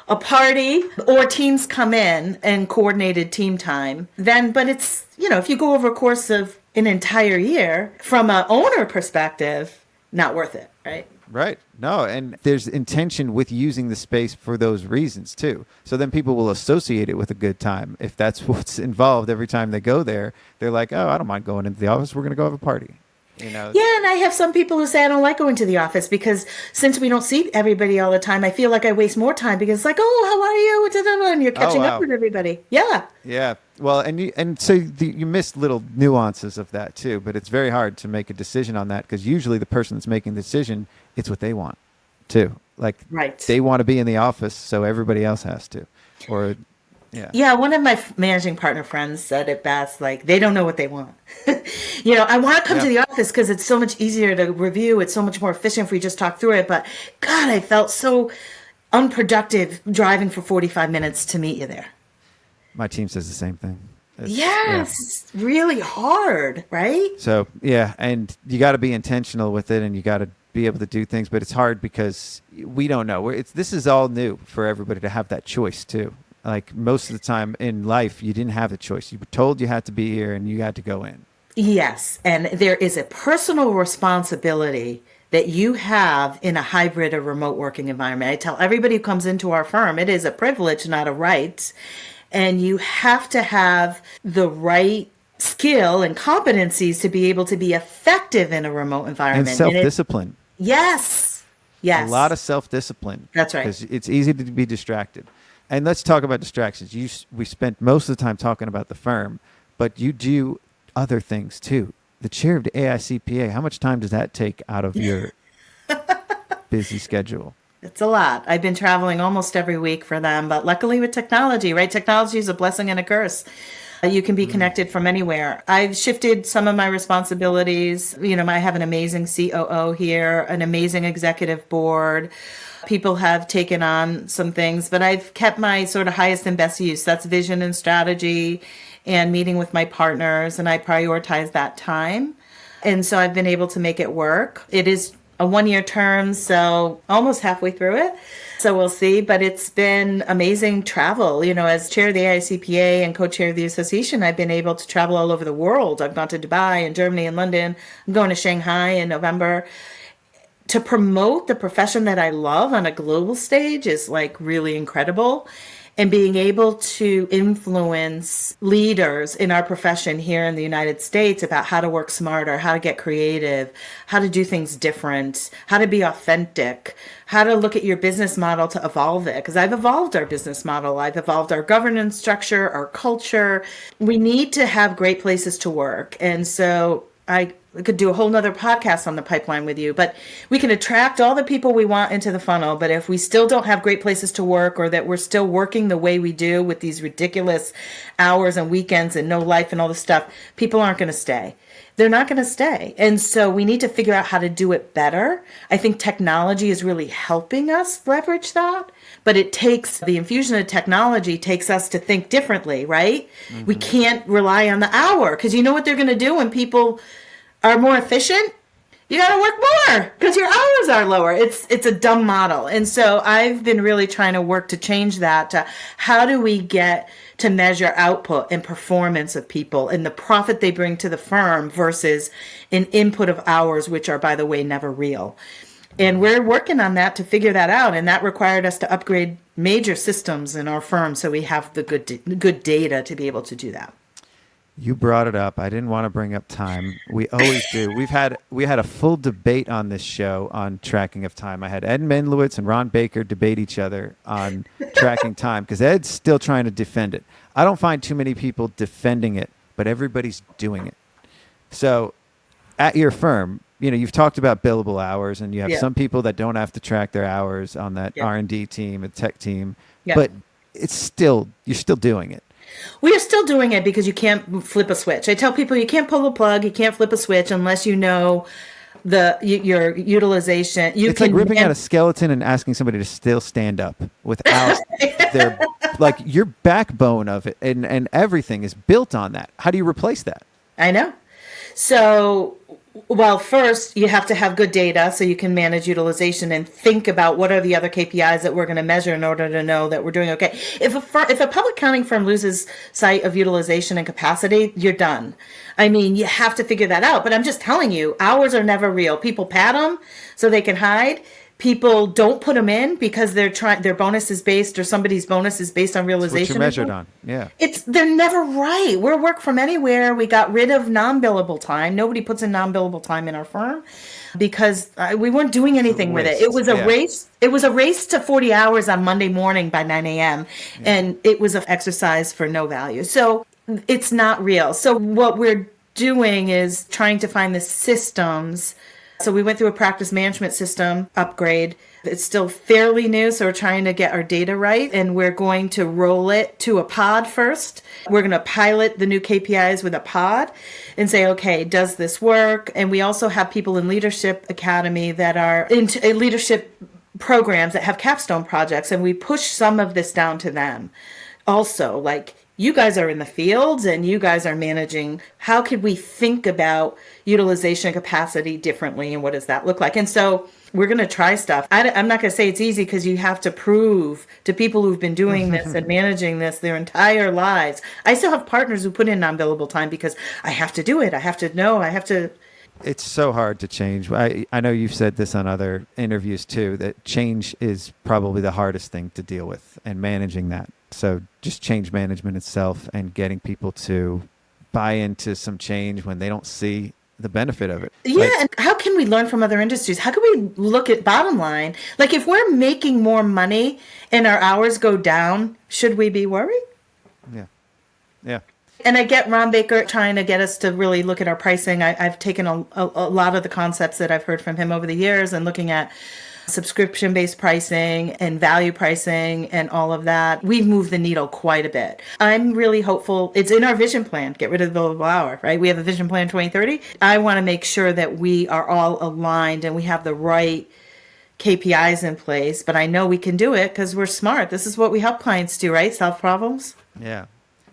A party, or teams come in and coordinated team time, but it's, if you go over a course of an entire year, from an owner perspective, not worth it, right? Right. No, and there's intention with using the space for those reasons too. So then people will associate it with a good time. If that's what's involved every time they go there, they're like, oh, I don't mind going into the office. We're going to go have a party. Yeah, and I have some people who say I don't like going to the office because since we don't see everybody all the time, I feel like I waste more time because it's like, oh, how are you? And you're catching up with everybody. Yeah. Yeah. Well, and so you miss little nuances of that too, but it's very hard to make a decision on that because usually the person that's making the decision, it's what they want too. Like they want to be in the office, so everybody else has to. Or Yeah, one of my managing partner friends said it best, like, they don't know what they want. I want to come to the office because it's so much easier to review. It's so much more efficient if we just talk through it. But, God, I felt so unproductive driving for 45 minutes to meet you there. My team says the same thing. It's really hard, right? So, and you got to be intentional with it and you got to be able to do things. But it's hard because we don't know. This is all new for everybody to have that choice, too. Like most of the time in life, you didn't have a choice. You were told you had to be here and you had to go in. Yes. And there is a personal responsibility that you have in a hybrid or remote working environment. I tell everybody who comes into our firm, it is a privilege, not a right. And you have to have the right skill and competencies to be able to be effective in a remote environment. And self-discipline. Yes. A lot of self-discipline. That's right. Because it's easy to be distracted. And let's talk about distractions. We spent most of the time talking about the firm, but you do other things too. The chair of the AICPA, how much time does that take out of your busy schedule? It's a lot. I've been traveling almost every week for them, but luckily with technology, right? Technology is a blessing and a curse. You can be connected from anywhere. I've shifted some of my responsibilities. I have an amazing COO here, an amazing executive board. People have taken on some things, but I've kept my sort of highest and best use. That's vision and strategy and meeting with my partners, and I prioritize that time. And so I've been able to make it work. It is a 1-year term, so almost halfway through it. So we'll see, but it's been amazing travel. As chair of the AICPA and co-chair of the association, I've been able to travel all over the world. I've gone to Dubai and Germany and London. I'm going to Shanghai in November. To promote the profession that I love on a global stage is like really incredible. And being able to influence leaders in our profession here in the United States about how to work smarter, how to get creative, how to do things different, how to be authentic, how to look at your business model to evolve it. Because I've evolved our business model. I've evolved our governance structure, our culture. We need to have great places to work. And so I We could do a whole nother podcast on the pipeline with you, but we can attract all the people we want into the funnel. But if we still don't have great places to work, or that we're still working the way we do with these ridiculous hours and weekends and no life and all this stuff, people aren't going to stay. They're not going to stay. And so we need to figure out how to do it better. I think technology is really helping us leverage that, but it takes the infusion of technology takes us to think differently, right? Mm-hmm. We can't rely on the hour, because you know what they're going to do when people are more efficient? You got to work more because your hours are lower. It's a dumb model. And so I've been really trying to work to change that. To how do we get to measure output and performance of people and the profit they bring to the firm versus an input of hours, which are, by the way, never real. And we're working on that to figure that out. And that required us to upgrade major systems in our firm so we have the good data to be able to do that. You brought it up. I didn't want to bring up time. We always do. We had a full debate on this show on tracking of time. I had Ed Menlowitz and Ron Baker debate each other on tracking time because Ed's still trying to defend it. I don't find too many people defending it, but everybody's doing it. So at your firm, you've talked about billable hours, and you have some people that don't have to track their hours on that R&D team, the tech team, but you're still doing it. We are still doing it because you can't flip a switch. I tell people you can't pull a plug, you can't flip a switch unless you know your utilization. It's like ripping out a skeleton and asking somebody to still stand up without their, like, your backbone of it and everything is built on that. How do you replace that? I know. So, well, first you have to have good data so you can manage utilization and think about what are the other KPIs that we're going to measure in order to know that we're doing okay. If a public accounting firm loses sight of utilization and capacity, you're done. I mean, you have to figure that out. But I'm just telling you, hours are never real. People pad them so they can hide. People don't put them in because their bonus is based, or somebody's bonus is based on realization. That's what you're measured on. Yeah. They're never right. We're work from anywhere. We got rid of non-billable time. Nobody puts in non-billable time in our firm because we weren't doing anything with it. It was a race. It was a race to 40 hours on Monday morning by 9 a.m. And it was an exercise for no value. So it's not real. So what we're doing is trying to find the systems. So we went through a practice management system upgrade. It's still fairly new, so we're trying to get our data right, and we're going to roll it to a pod first. We're going to pilot the new KPIs with a pod and say, okay, does this work? And we also have people in Leadership Academy that are into leadership programs that have capstone projects, and we push some of this down to them. Also, like, you guys are in the fields and you guys are managing. How could we think about utilization capacity differently, and what does that look like? And so we're going to try stuff. I'm not going to say it's easy because you have to prove to people who've been doing this and managing this their entire lives. I still have partners who put in non-billable time because I have to do it. I have to know. I have to. It's so hard to change. I know you've said this on other interviews too, that change is probably the hardest thing to deal with, and managing that. So just change management itself and getting people to buy into some change when they don't see the benefit of it. Yeah, and how can we learn from other industries? How can we look at bottom line? Like, if we're making more money and our hours go down, should we be worried? Yeah. And I get Ron Baker trying to get us to really look at our pricing. I've taken a lot of the concepts that I've heard from him over the years and looking at subscription-based pricing and value pricing and all of that. We've moved the needle quite a bit. I'm really hopeful. It's in our vision plan, get rid of the billable hour, right? We have a vision plan 2030. I want to make sure that we are all aligned and we have the right KPIs in place, but I know we can do it because we're smart. This is what we help clients do, right? Solve problems. Yeah.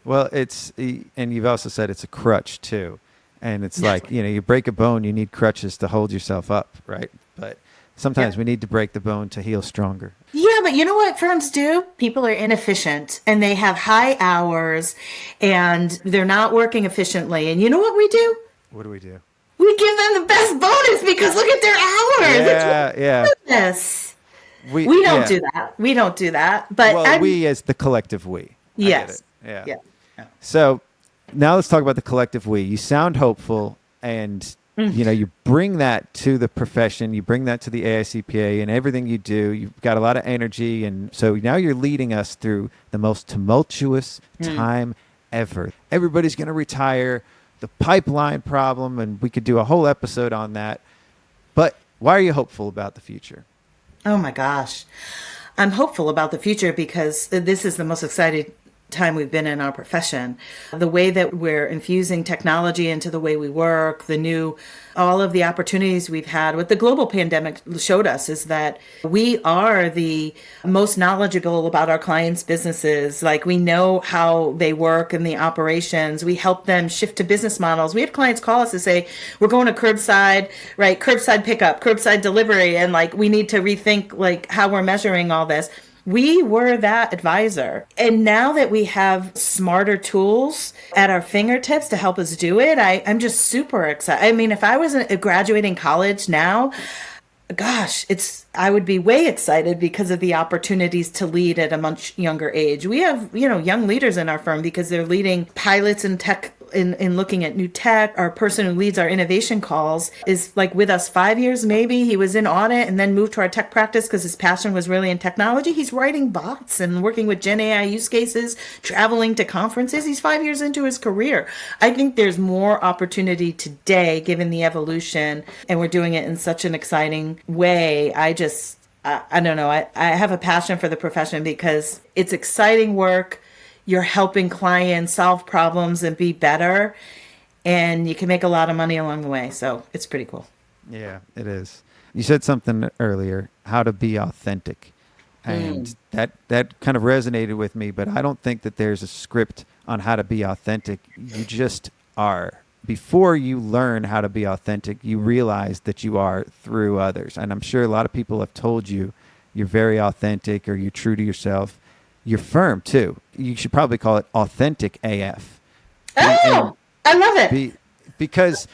Well, and you've also said it's a crutch too. And it's like, you break a bone, you need crutches to hold yourself up, right? But sometimes we need to break the bone to heal stronger. Yeah, but you know what firms do? People are inefficient and they have high hours and they're not working efficiently. And you know what we do? What do? We give them the best bonus because look at their hours. Yeah. Yes. We don't do that. We don't do that. But we as the collective we. Yes. Yeah. So now let's talk about the collective we. You sound hopeful, and you bring that to the profession, you bring that to the AICPA, and everything you do. You've got a lot of energy, and so now you're leading us through the most tumultuous time ever. Everybody's going to retire. the pipeline problem, and we could do a whole episode on that. But why are you hopeful about the future? Oh my gosh. I'm hopeful about the future because this is the most exciting time we've been in our profession. The way that we're infusing technology into the way we work, all of the opportunities we've had, what the global pandemic showed us is that we are the most knowledgeable about our clients' businesses. Like, we know how they work and the operations. We help them shift to business models. We have clients call us and say, we're going to curbside, right? Curbside pickup, curbside delivery. And like, we need to rethink like how we're measuring all this. We were that advisor. And now that we have smarter tools at our fingertips to help us do it, I'm just super excited. I mean, if I was graduating college now, gosh, I would be way excited because of the opportunities to lead at a much younger age. We have, young leaders in our firm because they're leading pilots in tech, in looking at new tech. Our person who leads our innovation calls is like with us 5 years, maybe. He was in audit and then moved to our tech practice because his passion was really in technology. He's writing bots and working with Gen AI use cases, traveling to conferences. He's 5 years into his career. I think there's more opportunity today given the evolution, and we're doing it in such an exciting way. I don't know. I have a passion for the profession because it's exciting work. You're helping clients solve problems and be better, and you can make a lot of money along the way. So it's pretty cool. Yeah, it is. You said something earlier, how to be authentic. And that kind of resonated with me, but I don't think that there's a script on how to be authentic. You just are. Before you learn how to be authentic, you realize that you are through others. And I'm sure a lot of people have told you you're very authentic or you're true to yourself. You're firm too. You should probably call it authentic AF. Oh, I love it. Because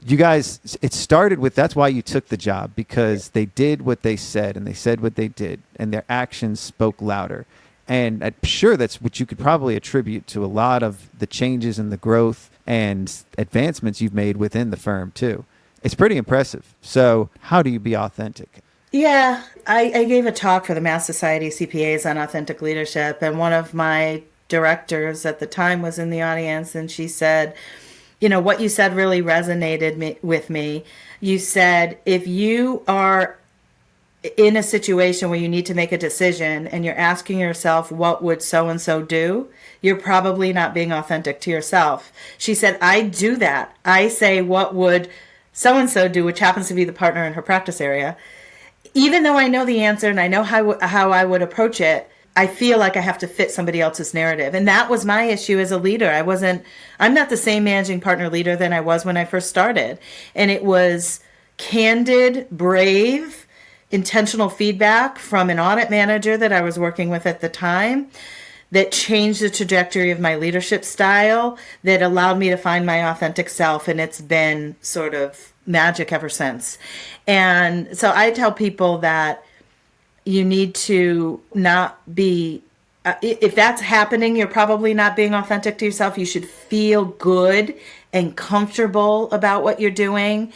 you guys, it started with, that's why you took the job, because they did what they said and they said what they did and their actions spoke louder. And I'm sure that's what you could probably attribute to a lot of the changes and the growth and advancements you've made within the firm too. It's pretty impressive. So how do you be authentic? Yeah, I gave a talk for the Mass Society of CPAs on authentic leadership, and one of my directors at the time was in the audience, and she said, what you said really resonated with me. You said, if you are in a situation where you need to make a decision and you're asking yourself, what would so-and-so do? You're probably not being authentic to yourself. She said, I do that. I say, what would so-and-so do, which happens to be the partner in her practice area. Even though I know the answer and I know how I would approach it, I feel like I have to fit somebody else's narrative. And that was my issue as a leader. I'm not the same managing partner leader than I was when I first started. And it was candid, brave, intentional feedback from an audit manager that I was working with at the time that changed the trajectory of my leadership style, that allowed me to find my authentic self. And it's been sort of magic ever since. And so I tell people that you need to not be, if that's happening, you're probably not being authentic to yourself. You should feel good and comfortable about what you're doing.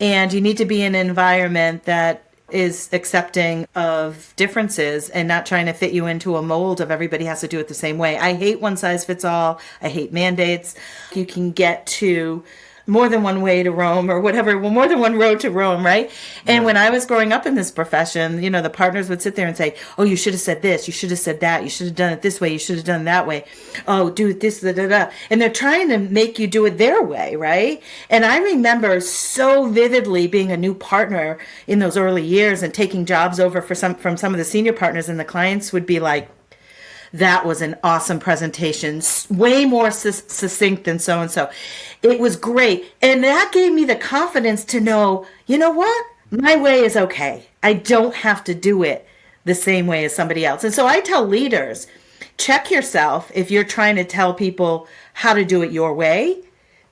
And you need to be in an environment that is accepting of differences and not trying to fit you into a mold of everybody has to do it the same way. I hate one size fits all. I hate mandates. You can get to more than one way to Rome or whatever, well, more than one road to Rome, right? And when I was growing up in this profession, the partners would sit there and say, oh, you should have said this, you should have said that, you should have done it this way, you should have done it that way. Oh, do it this, da, da, da. And they're trying to make you do it their way, right? And I remember so vividly being a new partner in those early years and taking jobs over from some of the senior partners, and the clients would be like, that was an awesome presentation, way more succinct than so-and-so. It was great. And that gave me the confidence to know, you know what? My way is okay. I don't have to do it the same way as somebody else. And so I tell leaders, check yourself if you're trying to tell people how to do it your way,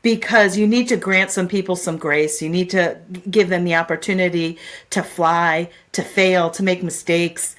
because you need to grant some people some grace. You need to give them the opportunity to fly, to fail, to make mistakes.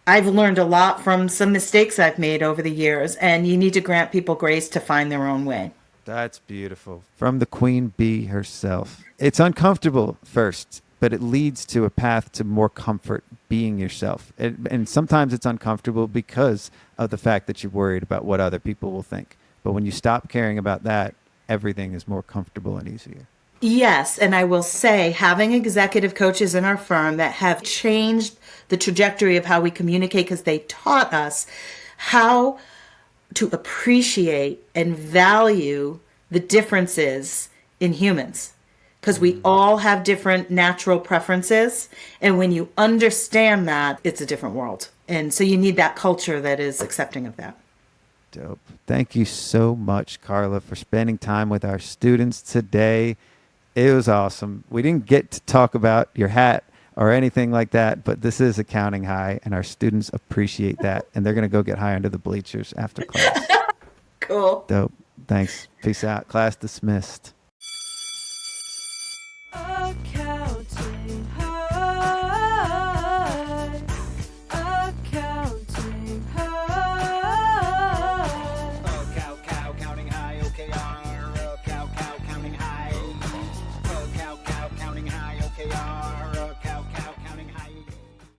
I've learned a lot from some mistakes I've made over the years, and you need to grant people grace to find their own way. That's beautiful. From the queen bee herself. It's uncomfortable first, but it leads to a path to more comfort being yourself. And sometimes it's uncomfortable because of the fact that you're worried about what other people will think. But when you stop caring about that everything is more comfortable and easier. Yes, and I will say having executive coaches in our firm that have changed the trajectory of how we communicate because they taught us how to appreciate and value the differences in humans. Because we all have different natural preferences. And when you understand that, it's a different world. And so you need that culture that is accepting of that. Dope. Thank you so much, Carla, for spending time with our students today. It was awesome. We didn't get to talk about your hat or anything like that, but this is Accounting High, and our students appreciate that. And they're going to go get high under the bleachers after class. Cool. Dope. Thanks. Peace out. Class dismissed.